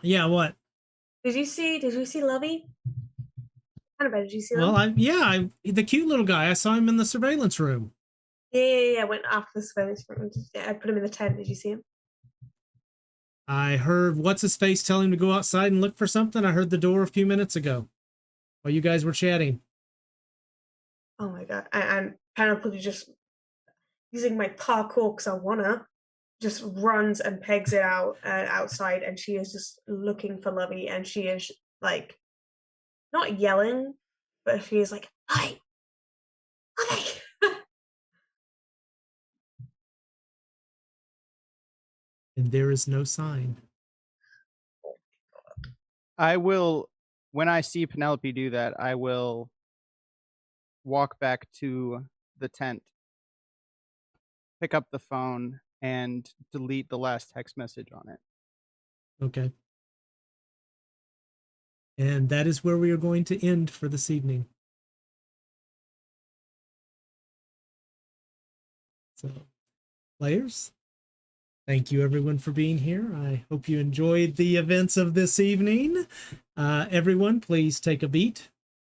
Yeah, what? did you see Lovey? Annabelle, did you see Well, him? the cute little guy. I saw him in the surveillance room. Yeah. I went after the surveillance room. I put him in the tent. Did you see him? I heard what's-his-face tell him to go outside and look for something. I heard the door a few minutes ago while you guys were chatting. Oh my god. And Penelope just using my parkour because I wanna just runs and pegs it out outside, and she is just looking for Lovey, and she is like not yelling, but she is like, "Lovey, Lovey." And there is no sign. I will, when I see Penelope do that, I will walk back to the tent, pick up the phone, and delete the last text message on it. Okay. And that is where we are going to end for this evening. So, players, thank you everyone for being here. I hope you enjoyed the events of this evening. Everyone, please take a beat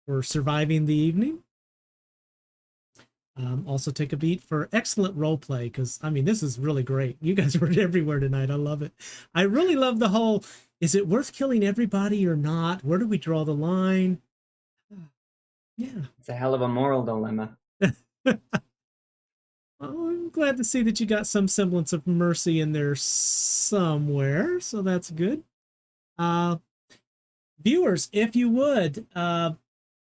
for surviving the evening. Also take a beat for excellent role play, because I mean, this is really great. You guys were everywhere tonight. I love it. I really love the whole, is it worth killing everybody or not? Where do we draw the line? Yeah. It's a hell of a moral dilemma. Oh, I'm glad to see that you got some semblance of mercy in there somewhere, so that's good. Viewers, if you would,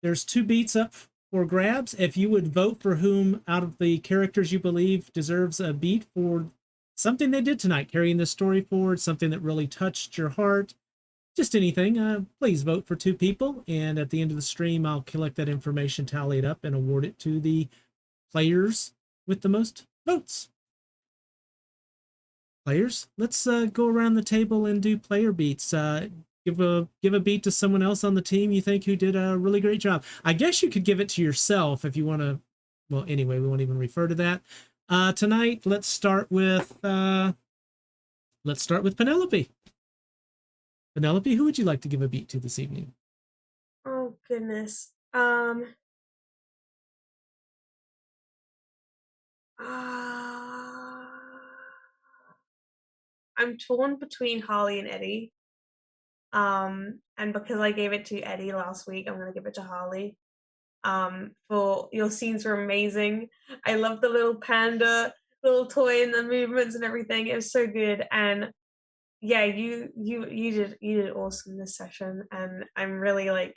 there's 2 beats up for grabs. If you would vote for whom out of the characters you believe deserves a beat for something they did tonight, carrying the story forward, something that really touched your heart, just anything, please vote for 2 people. And at the end of the stream, I'll collect that information, tally it up, and award it to the players with the most votes. Players, let's go around the table and do player beats. Give a beat to someone else on the team you think who did a really great job. I guess you could give it to yourself if you want to. Well, anyway, we won't even refer to that. Tonight, let's start with Penelope. Penelope, who would you like to give a beat to this evening? Oh goodness. I'm torn between Harley and Eddie. And because I gave it to Eddie last week, I'm gonna give it to Harley. For your scenes were amazing. I love the little panda, little toy, and the movements and everything. It was so good. And yeah, you did awesome this session. And I'm really like,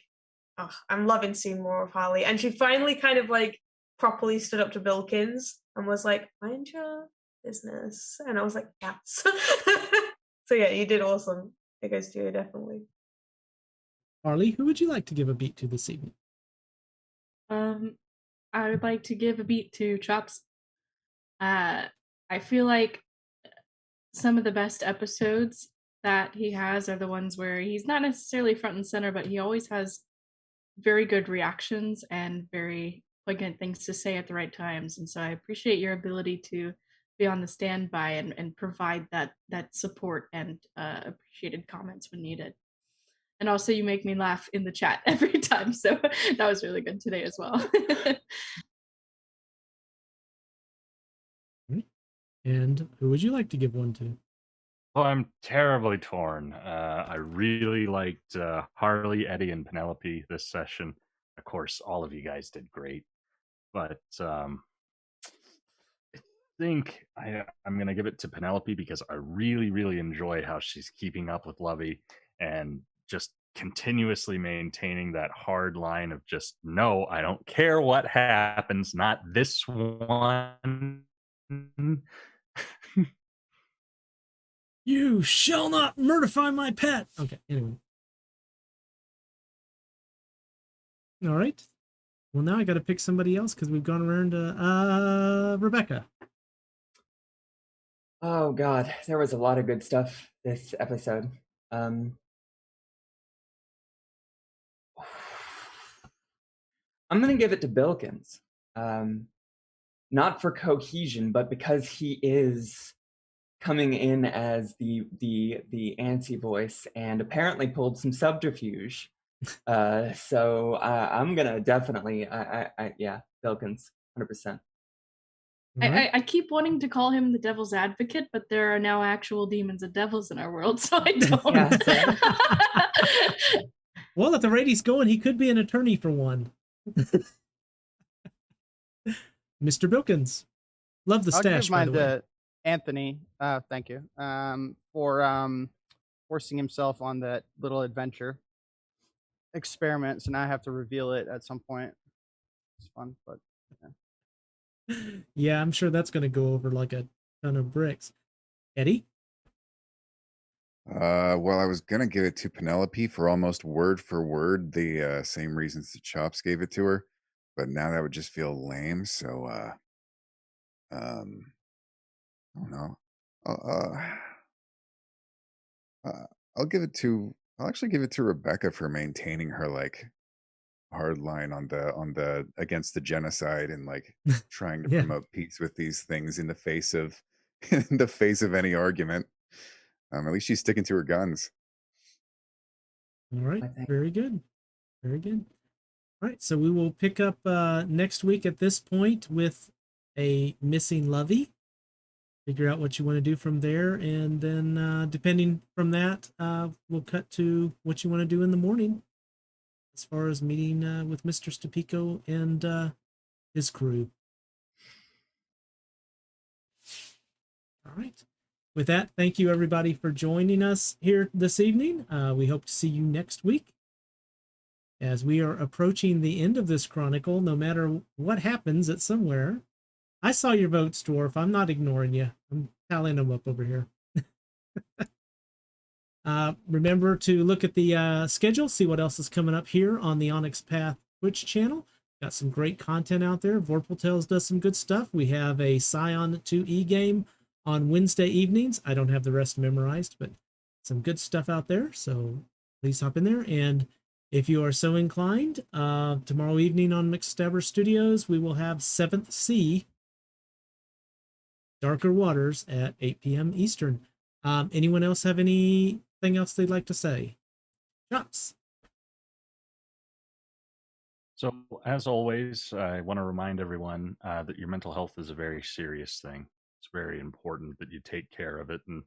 oh, I'm loving seeing more of Harley. And she finally kind of like properly stood up to Bilkins and was like, mind your business. And I was like, yes. So yeah, you did awesome. It goes to you, definitely. Harley, who would you like to give a beat to this evening? I would like to give a beat to Chops. I feel like some of the best episodes that he has are the ones where he's not necessarily front and center, but he always has very good reactions and very poignant things to say at the right times. And so I appreciate your ability to be on the standby and provide that support and appreciated comments when needed. And also you make me laugh in the chat every time. So that was really good today as well. And who would you like to give one to? Well, I'm terribly torn. I really liked Harley, Eddie, and Penelope this session. Of course, all of you guys did great. But I think I'm going to give it to Penelope because I really, really enjoy how she's keeping up with Lovey and just continuously maintaining that hard line of just, no, I don't care what happens, not this one. You shall not murderify my pet. Okay, anyway. All right. Well, now I got to pick somebody else because we've gone around to Rebecca. Oh God, there was a lot of good stuff this episode. I'm gonna give it to Bilkins. Not for cohesion, but because he is coming in as the antsy voice and apparently pulled some subterfuge. So I'm gonna definitely, yeah, Bilkins, 100%. All right. I keep wanting to call him the devil's advocate, but there are now actual demons and devils in our world, so I don't. Yeah, same. Well, at the rate he's going, he could be an attorney for one. Mr. Bilkins. Love the I'll stash, give by mine the way. to Anthony. Thank you. For forcing himself on that little adventure experiment. So now I have to reveal it at some point. It's fun, but Yeah, I'm sure that's going to go over like a ton of bricks. Eddie? Well, I was gonna give it to Penelope for almost word for word the same reasons that Chops gave it to her, but now that would just feel lame. So, um, I don't know. Uh, I'll give it to. I'll actually give it to Rebecca for maintaining her like hard line on the against the genocide and like trying to Yeah. promote peace with these things in the face of in the face of any argument. At least she's sticking to her guns. All right. I think. Very good. Very good. All right. So we will pick up next week at this point with a missing lovey. Figure out what you want to do from there. And then depending from that, we'll cut to what you want to do in the morning as far as meeting with Mr. Stupico and his crew. All right. With that, thank you everybody for joining us here this evening. We hope to see you next week. As we are approaching the end of this chronicle, no matter what happens at somewhere. I saw your votes, Dwarf. I'm not ignoring you. I'm tallying them up over here. Remember to look at the schedule, see what else is coming up here on the Onyx Path Twitch channel. Got some great content out there. Vorpal Tales does some good stuff. We have a Scion 2E game on Wednesday evenings. I don't have the rest memorized, but some good stuff out there. So please hop in there. And if you are so inclined, tomorrow evening on McStabber Studios, we will have 7th Sea Darker Waters at 8 p.m. Eastern. Anyone else have anything else they'd like to say? Chops. So, as always, I want to remind everyone that your mental health is a very serious thing. It's very important that you take care of it and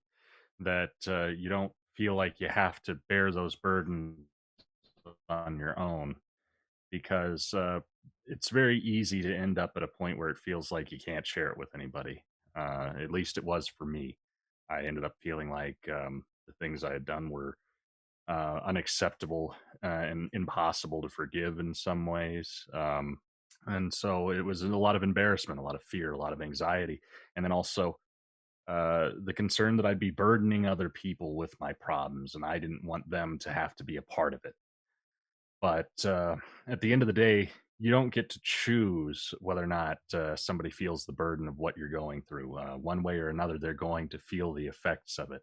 that you don't feel like you have to bear those burdens on your own because it's very easy to end up at a point where it feels like you can't share it with anybody. At least it was for me. I ended up feeling like the things I had done were unacceptable and impossible to forgive in some ways. And so it was a lot of embarrassment, a lot of fear, a lot of anxiety. And then also the concern that I'd be burdening other people with my problems, and I didn't want them to have to be a part of it. But at the end of the day, you don't get to choose whether or not somebody feels the burden of what you're going through. One way or another, they're going to feel the effects of it.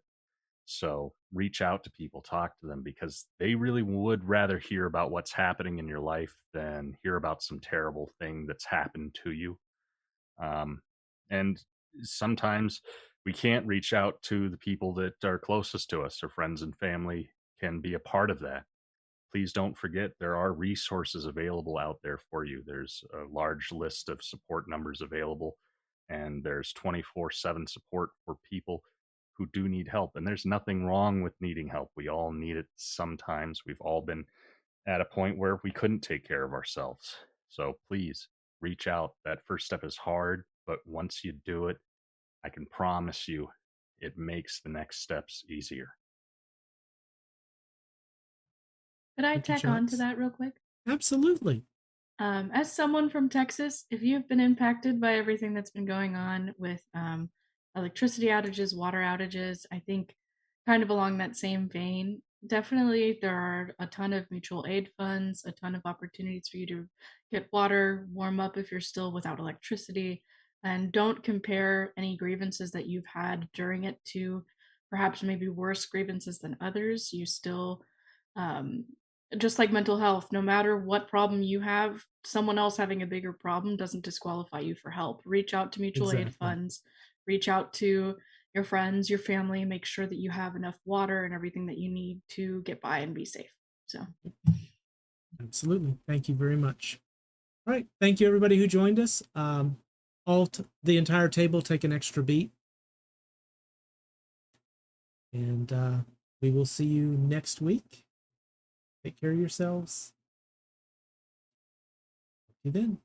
So reach out to people, talk to them, because they really would rather hear about what's happening in your life than hear about some terrible thing that's happened to you. And sometimes we can't reach out to the people that are closest to us, or friends and family can be a part of that. Please don't forget there are resources available out there for you. There's a large list of support numbers available, and there's 24/7 support for people who do need help. And there's nothing wrong with needing help. We all need it sometimes. We've all been at a point where we couldn't take care of ourselves. So please reach out. That first step is hard, but once you do it, I can promise you it makes the next steps easier. Could I Thank you, tack on to Chops. that real quick? Absolutely. As someone from Texas, if you've been impacted by everything that's been going on with electricity outages, water outages, I think kind of along that same vein, definitely there are a ton of mutual aid funds, a ton of opportunities for you to get water, warm up if you're still without electricity, and don't compare any grievances that you've had during it to perhaps maybe worse grievances than others. You still just like mental health, no matter what problem you have, someone else having a bigger problem doesn't disqualify you for help. Reach out to mutual aid Exactly. funds, reach out to your friends, your family, make sure that you have enough water and everything that you need to get by and be safe. So, Absolutely. Thank you very much. All right. Thank you, everybody who joined us. the entire table take an extra beat. And we will see you next week. Take care of yourselves. See you then.